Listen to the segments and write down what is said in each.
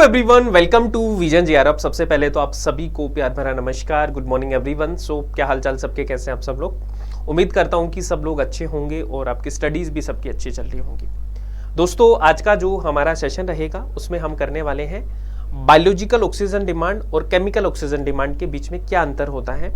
Everyone, welcome to vision GRF. सबसे पहले तो आप सभी को प्यार भरा नमस्कार, गुड मॉर्निंग एवरीवन। सो क्या हालचाल सबके, कैसे हैं आप सब लोग। उम्मीद करता हूं कि सब लोग अच्छे होंगे और आपकी स्टडीज भी सबकी अच्छी चल रही होंगी। दोस्तों, आज का जो हमारा सेशन रहेगा उसमें हम करने वाले हैं बायोलॉजिकल ऑक्सीजन डिमांड और केमिकल ऑक्सीजन डिमांड के बीच में क्या अंतर होता है,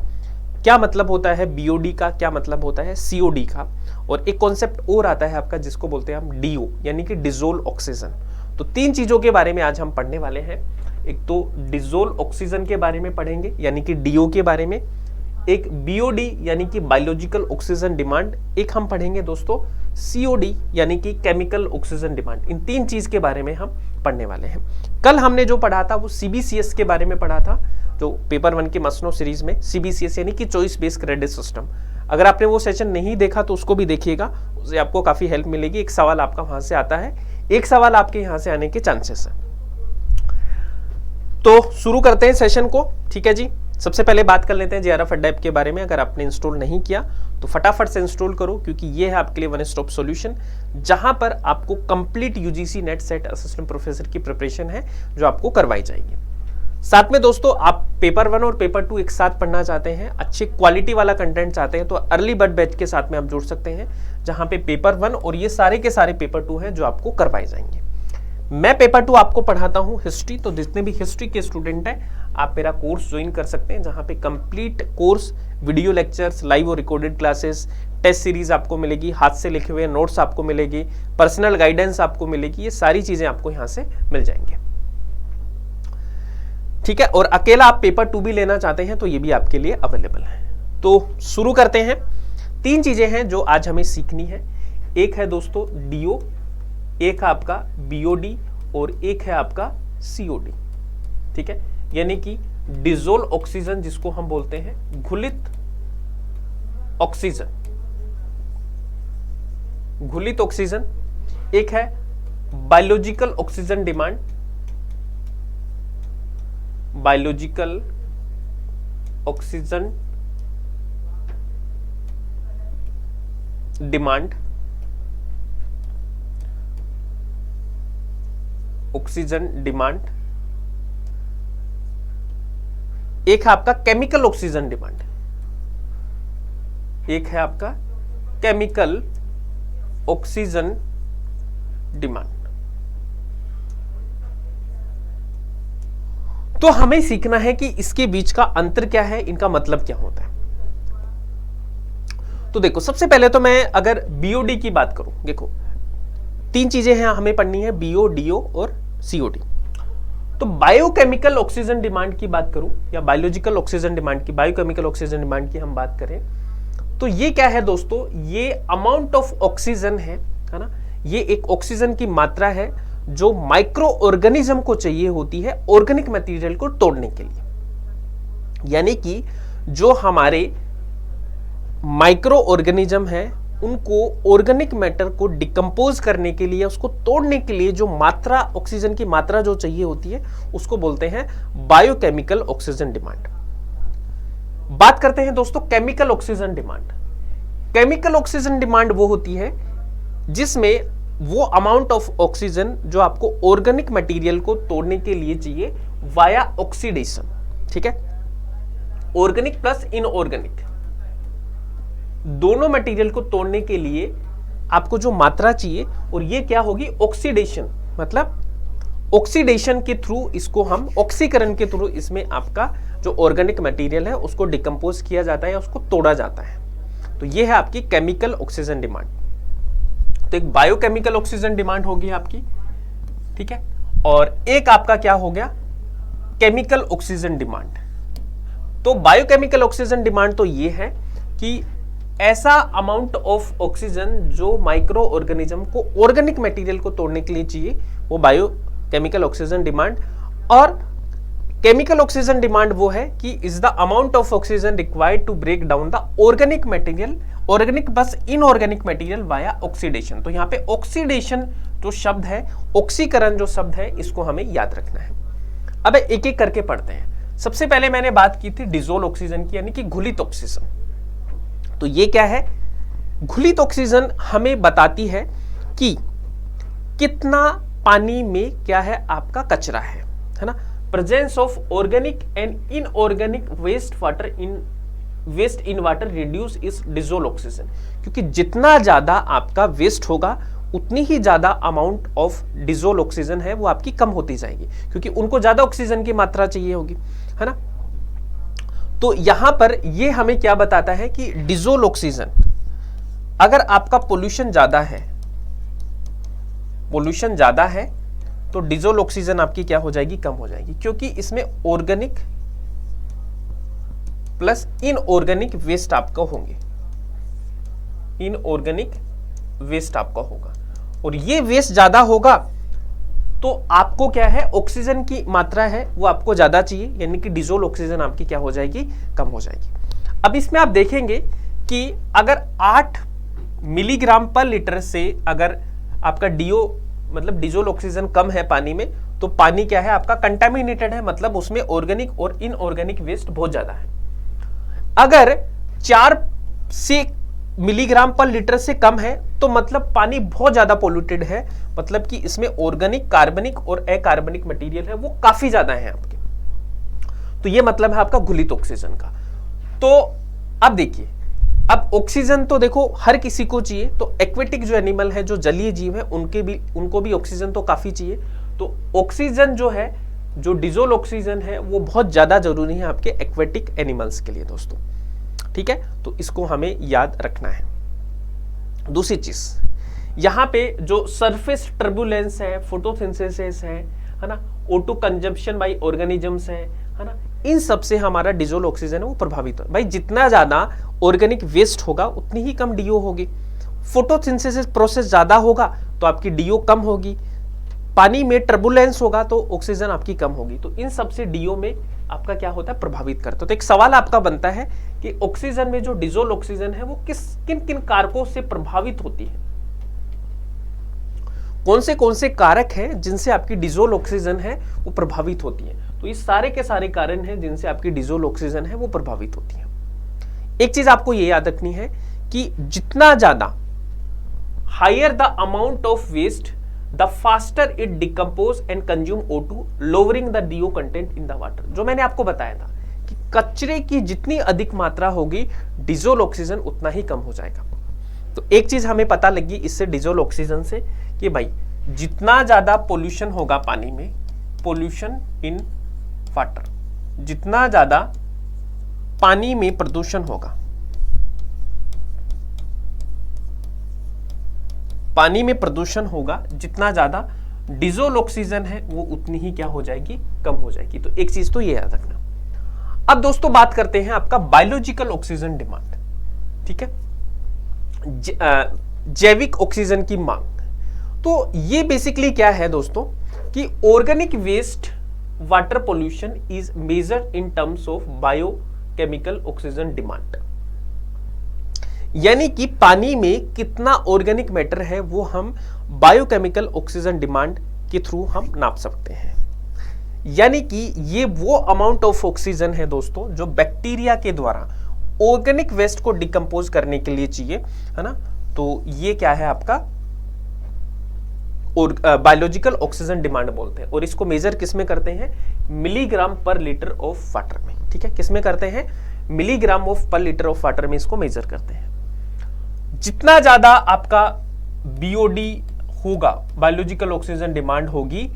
क्या मतलब होता है बीओडी का, क्या मतलब होता है सीओडी का, और एक कॉन्सेप्ट और आता है आपका जिसको बोलते हैं हम डीओ यानी कि डिसोल्व ऑक्सीजन। तो तीन चीजों के बारे में आज हम पढ़ने वाले हैं। एक तो डिसोल्व ऑक्सीजन के बारे में पढ़ेंगे यानी कि डीओ के बारे में, एक बीओडी यानी कि बायोलॉजिकल ऑक्सीजन डिमांड, एक हम पढ़ेंगे दोस्तों सीओडी यानी कि केमिकल ऑक्सीजन डिमांड। इन तीन चीज के बारे में हम पढ़ने वाले हैं। कल हमने जो पढ़ा था वो सीबीसीएस के बारे में पढ़ा था, जो पेपर 1 के मसनो सीरीज में सीबीसीएस यानी कि चॉइस बेस्ड क्रेडिट सिस्टम। अगर आपने वो सेशन नहीं देखा तो उसको भी देखिएगा, उससे आपको काफी हेल्प मिलेगी। एक सवाल आपका वहां से आता है, एक सवाल आपके यहां से आने के चांसेस है। तो शुरू करते हैं सेशन को, ठीक है जी। सबसे पहले बात कर लेते हैं जीआरएफ अड्डा ऐप के बारे में। अगर आपने इंस्टॉल नहीं किया तो फटाफट से इंस्टॉल करो, क्योंकि ये है आपके लिए वन स्टॉप सॉल्यूशन, जहां पर आपको complete UGC net set assistant professor की प्रिपरेशन है जो आपको करवाई जाएगी। साथ में दोस्तों, आप पेपर 1 और पेपर 2 एक साथ पढ़ना चाहते हैं, अच्छी क्वालिटी वाला कंटेंट चाहते हैं, तो अर्ली बर्ड बैच के साथ में आप जुड़ सकते हैं, जहां पे पेपर 1 और ये सारे के सारे पेपर 2 हैं जो आपको करवाए जाएंगे। मैं पेपर 2 आपको पढ़ाता हूं हिस्ट्री, तो जितने भी हिस्ट्री के स्टूडेंट हैं आप मेरा कोर्स ज्वाइन कर सकते हैं, जहां पे complete course, video lectures, live और रिकॉर्डेड क्लासेस, टेस्ट सीरीज आपको मिलेगी, हाथ से लिखे हुए नोट्स आपको मिलेगी, पर्सनल गाइडेंस आपको मिलेगी, ये सारी चीजें आपको यहां से मिल जाएंगे, ठीक है। और अकेला आप पेपर 2 भी लेना चाहते हैं तो ये भी आपके लिए अवेलेबल है। तो शुरू करते हैं। तीन चीजें हैं जो आज हमें सीखनी है। एक है दोस्तों डीओ, एक है आपका बीओडी और एक है आपका सीओडी, ठीक है। यानी कि डिसोल्व ऑक्सीजन जिसको हम बोलते हैं घुलित ऑक्सीजन, घुलित ऑक्सीजन। एक है biological oxygen demand, biological oxygen demand, oxygen demand. एक है आपका केमिकल ऑक्सीजन डिमांड, एक है आपका केमिकल ऑक्सीजन डिमांड। तो हमें सीखना है कि इसके बीच का अंतर क्या है, इनका मतलब क्या होता है। तो देखो, सबसे पहले तो मैं अगर बीओडी की बात करूं, देखो तीन चीजें हैं हमें पढ़नी है, बीओ, डीओ और सीओडी। तो बायोकेमिकल ऑक्सीजन डिमांड की बात करूं या बायोलॉजिकल ऑक्सीजन डिमांड की, बायोकेमिकल ऑक्सीजन डिमांड की हम बात करें तो ये क्या है दोस्तों, ये अमाउंट ऑफ ऑक्सीजन है ना। ये एक ऑक्सीजन की मात्रा है जो माइक्रो ऑर्गेनिज्म को चाहिए होती है ऑर्गेनिक मटेरियल को तोड़ने के लिए। यानी कि जो हमारे माइक्रो ऑर्गेनिज्म है उनको ऑर्गेनिक मैटर को डिकम्पोज करने के लिए, उसको तोड़ने के लिए जो मात्रा, ऑक्सीजन की मात्रा जो चाहिए होती है उसको बोलते हैं बायोकेमिकल ऑक्सीजन डिमांड। बात करते हैं दोस्तों chemical oxygen demand. Chemical oxygen demand वो होती है जिसमें वो अमाउंट ऑफ ऑक्सीजन जो आपको ऑर्गेनिक मटेरियल को तोड़ने के लिए चाहिए वाया ऑक्सीडेशन, ठीक है। ऑर्गेनिक प्लस इनऑर्गेनिक दोनों मटेरियल को तोड़ने के लिए आपको जो मात्रा चाहिए, और ये क्या होगी, ऑक्सीडेशन, मतलब ऑक्सीडेशन के थ्रू इसको हम, ऑक्सीकरण के थ्रू इसमें आपका जो ऑर्गेनिक मटेरियल है उसको डिकम्पोज किया जाता है, उसको तोड़ा जाता है। तो ये है आपकी केमिकल ऑक्सीजन डिमांड। तो एक बायोकेमिकल ऑक्सीजन डिमांड होगी आपकी, ठीक है, और एक आपका क्या हो गया, केमिकल ऑक्सीजन डिमांड। तो बायोकेमिकल ऑक्सीजन डिमांड तो ये है कि ऐसा अमाउंट ऑफ ऑक्सीजन जो माइक्रो ऑर्गेनिज्म को ऑर्गेनिक मटेरियल को तोड़ने के लिए चाहिए, वो बायोकेमिकल ऑक्सीजन डिमांड। और केमिकल ऑक्सीजन डिमांड वो है कि is the amount of oxygen required to break down the organic material, organic बस इनऑर्गेनिक मटेरियल वाया ऑक्सीडेशन। तो यहां पे ऑक्सीडेशन जो शब्द है, ऑक्सीकरण जो शब्द है, इसको हमें याद रखना है। अब एक एक करके पढ़ते हैं। सबसे पहले मैंने बात की थी डिसोल्व ऑक्सीजन की, यानी कि घुलित ऑक्सीजन। तो ये क्या है, घुलित ऑक्सीजन हमें बताती है कि कितना पानी में क्या है आपका कचरा है, है ना, presence of organic and inorganic waste in water reduce is dissolve oxygen, क्योंकि जितना ज्यादा आपका वेस्ट होगा उतनी ही ज्यादा अमाउंट ऑफ डिसोल्व ऑक्सीजन है वो आपकी कम होती जाएगी, क्योंकि उनको ज्यादा ऑक्सीजन की मात्रा चाहिए होगी, है ना। तो यहां पर ये हमें क्या बताता है कि डिसोल्व ऑक्सीजन, अगर आपका पोल्यूशन ज्यादा है तो डिसोल्व ऑक्सीजन आपकी क्या हो जाएगी, कम हो जाएगी, क्योंकि इसमें ऑर्गेनिक प्लस इनऑर्गेनिक वेस्ट आपका होंगे, इनऑर्गेनिक वेस्ट आपका होगा, और ये वेस्ट ज्यादा होगा तो आपको क्या है, ऑक्सीजन की मात्रा है वो आपको ज्यादा चाहिए, यानी कि डिसोल्व ऑक्सीजन आपकी क्या हो जाएगी, कम हो जाएगी। अब इसमें आप देखेंगे कि अगर 8 मिलीग्राम पर लीटर से अगर आपका मतलब डिसोल्व ऑक्सीजन कम है पानी में, तो पानी क्या है आपका कंटामिनेटेड है, मतलब उसमें ऑर्गेनिक और इनऑर्गेनिक वेस्ट बहुत ज्यादा है। अगर 4 से मिलीग्राम पर लीटर से कम है तो मतलब पानी बहुत ज्यादा पोल्यूटेड है, मतलब कि इसमें ऑर्गेनिक, कार्बनिक और अकार्बनिक मटेरियल है वो काफी ज्यादा है आपके, तो ये मतलब है आपका घुलित ऑक्सीजन का। तो अब देखिए, अब ऑक्सीजन तो देखो हर किसी को चाहिए, तो एक्वेटिक जो एनिमल है, जो जलीय जीव है, उनको भी ऑक्सीजन तो काफी चाहिए। तो ऑक्सीजन जो है, जो डिसोल्व ऑक्सीजन है वो बहुत ज्यादा जरूरी है आपके एक्वेटिक एनिमल्स के लिए दोस्तों, ठीक है। तो इसको हमें याद रखना है। दूसरी चीज, यहां पे जो सरफेस टर्बुलेंस है, फोटोसिंथेसिस है ना, O2 कंजम्पशन बाय ऑर्गेनिजम्स है ना, इन सब से हमारा डिसोल्व ऑक्सीजन है वो प्रभावित हो। भाई जितना ज्यादा ऑर्गेनिक वेस्ट होगा उतनी ही कम डीओ होगी, फोटोसिंथेसिस प्रोसेस ज्यादा होगा तो आपकी डीओ कम होगी, पानी में टर्बुलेंस होगा तो ऑक्सीजन आपकी कम होगी, तो इन सब से डीओ में आपका क्या होता है, प्रभावित करता है। तो एक सवाल आपका बनता है कि ऑक्सीजन में जो डिसोल्व ऑक्सीजन है वो किन किन कारकों से प्रभावित होती है, कौन से कारक हैं जिनसे आपकी डिसोल्व ऑक्सीजन है वो प्रभावित होती है। तो ये सारे के सारे कारण हैं जिनसे आपकी डिसोल्व ऑक्सीजन है वो प्रभावित होती है। एक चीज आपको ये याद रखनी है कि जितना ज्यादा higher the amount of waste, the faster it decompose and consume O2, lowering the DO content in the water. जो मैंने आपको बताया था कि कचरे की जितनी अधिक मात्रा होगी डिसोल्व ऑक्सीजन उतना ही कम हो जाएगा। तो एक चीज हमें पता लगी इससे डिसोल्व ऑक्सीजन से कि भाई जितना ज्यादा पोल्यूशन होगा पानी में, पोल्यूशन इन वाटर, जितना ज्यादा पानी में प्रदूषण होगा, पानी में प्रदूषण होगा, जितना ज्यादा डिसोल्व ऑक्सीजन है वो उतनी ही क्या हो जाएगी, कम हो जाएगी। तो एक चीज तो ये याद रखना। अब दोस्तों बात करते हैं आपका बायोलॉजिकल ऑक्सीजन डिमांड, ठीक है, जैविक ऑक्सीजन की मांग। तो ये बेसिकली क्या है दोस्तों कि organic waste water pollution is measured in terms of biochemical oxygen demand, यानी कि पानी में कितना ऑर्गेनिक मैटर है वो हम बायोकेमिकल ऑक्सीजन डिमांड के थ्रू हम नाप सकते हैं। यानी कि ये वो अमाउंट ऑफ ऑक्सीजन है दोस्तों जो बैक्टीरिया के द्वारा ऑर्गेनिक वेस्ट को डिकम्पोज करने के लिए चाहिए, है ना। तो ये क्या है आपका और बायोलॉजिकल ऑक्सीजन डिमांड बोलते हैं, और इसको मेजर किस में करते हैं, मिलीग्राम पर लीटर ऑफ वाटर में, ठीक है। किस में करते हैं, मिलीग्राम ऑफ पर लीटर ऑफ वाटर में इसको मेजर करते हैं। जितना ज्यादा आपका बीओडी होगा, बायोलॉजिकल ऑक्सीजन डिमांड होगी,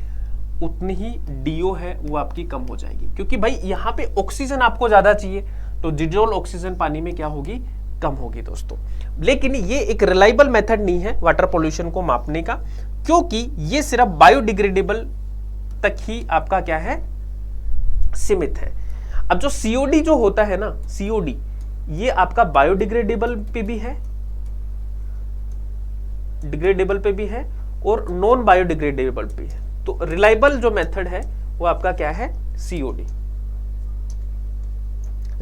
उतनी ही डीओ है वो आपकी कम हो जाएगी, क्योंकि भाई यहां पे ऑक्सीजन आपको ज्यादा चाहिए, तो डिसोल्व ऑक्सीजन पानी में क्या होगी, कम होगी दोस्तों। लेकिन ये एक रिलायबल मेथड नहीं है वाटर पोल्यूशन को मापने का, क्योंकि ये सिर्फ बायोडिग्रेडेबल तक ही आपका क्या है, सीमित है। अब जो सीओडी जो होता है ना, सीओडी ये आपका बायोडिग्रेडेबल पे भी है, डिग्रेडेबल पे भी है और नॉन बायोडिग्रेडेबल पे है। तो रिलायबल जो मेथड है वो आपका क्या है, सीओडी।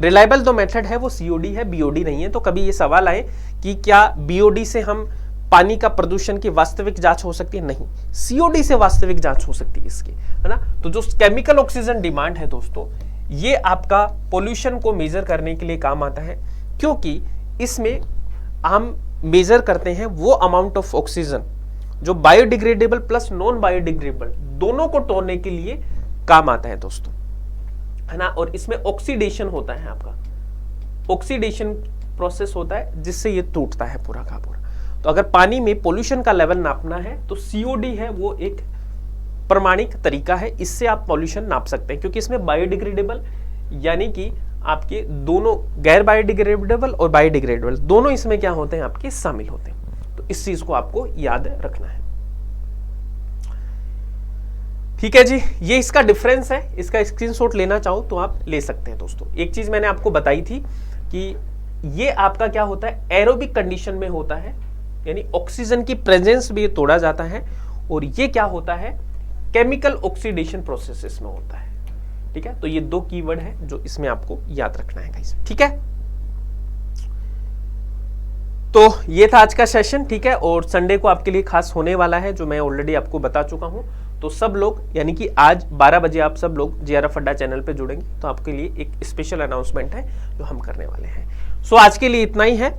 रिलायबल जो मेथड है वो सीओडी है, बीओडी नहीं है। तो कभी ये सवाल आए कि क्या बीओडी से हम पानी का प्रदूषण की वास्तविक जांच हो सकती है, नहीं, सीओडी से वास्तविक जांच हो सकती है इसकी, है ना। तो जो केमिकल ऑक्सीजन डिमांड है दोस्तों, ये आपका पोल्यूशन को मेजर करने के लिए काम आता है, क्योंकि इसमें हम मेजर करते हैं वो अमाउंट ऑफ ऑक्सीजन जो बायोडिग्रेडेबल प्लस नॉन बायोडिग्रेडेबल दोनों को तोड़ने के लिए काम आता है दोस्तों, है ना। और इसमें ऑक्सीडेशन होता है, आपका ऑक्सीडेशन प्रोसेस होता है जिससे ये टूटता है पूरा का पूरा। तो अगर पानी में पोल्यूशन का लेवल नापना है तो सीओडी है वो एक प्रमाणिक तरीका है, इससे आप पॉल्यूशन नाप सकते हैं, क्योंकि इसमें बायोडिग्रेडेबल यानी कि आपके दोनों गैर बायोडिग्रेडेबल और बायोडिग्रेडेबल दोनों इसमें क्या होते हैं, आपके शामिल होते हैं। तो इस चीज को आपको याद रखना है। ठीक है जी, ये इसका डिफरेंस है, इसका स्क्रीनशॉट लेना चाहो तो आप ले सकते हैं दोस्तों। एक चीज मैंने आपको बताई थी कि ये आपका क्या होता है, एरोबिक कंडीशन में होता है, यानी ऑक्सीजन की प्रेजेंस भी तोड़ा जाता है, और ये क्या होता है, केमिकल ऑक्सीडेशन प्रोसेसेस में होता है। ठीक है, तो ये दो कीवर्ड है जो इसमें आपको याद रखना है गाइस। ठीक है, तो ये था आज का सेशन। ठीक है, और संडे को आपके लिए खास होने वाला है, जो मैं ऑलरेडी आपको बता चुका हूं। तो सब लोग, यानी कि आज 12 बजे आप सब लोग JRF अड्डा चैनल पे जुड़ेंगे, तो आपके लिए एक स्पेशल अनाउंसमेंट है जो हम करने वाले हैं। सो आज के लिए इतना ही है।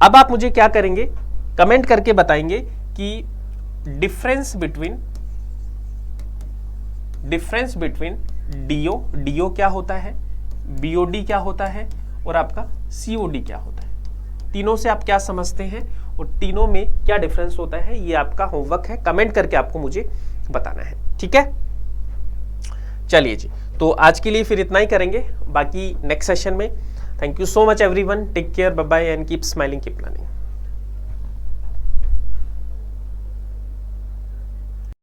अब आप मुझे क्या करेंगे, कमेंट करके बताएंगे कि डिफरेंस बिटवीन DO क्या होता है, BOD क्या होता है, और आपका COD क्या होता है। तीनों से आप क्या समझते हैं और तीनों में क्या डिफरेंस होता है, ये आपका होमवर्क है। कमेंट करके आपको मुझे बताना है। ठीक है, चलिए जी, तो आज के लिए फिर इतना ही करेंगे, बाकी नेक्स्ट सेशन में। Thank you so much everyone, take care, bye bye and keep smiling, keep learning.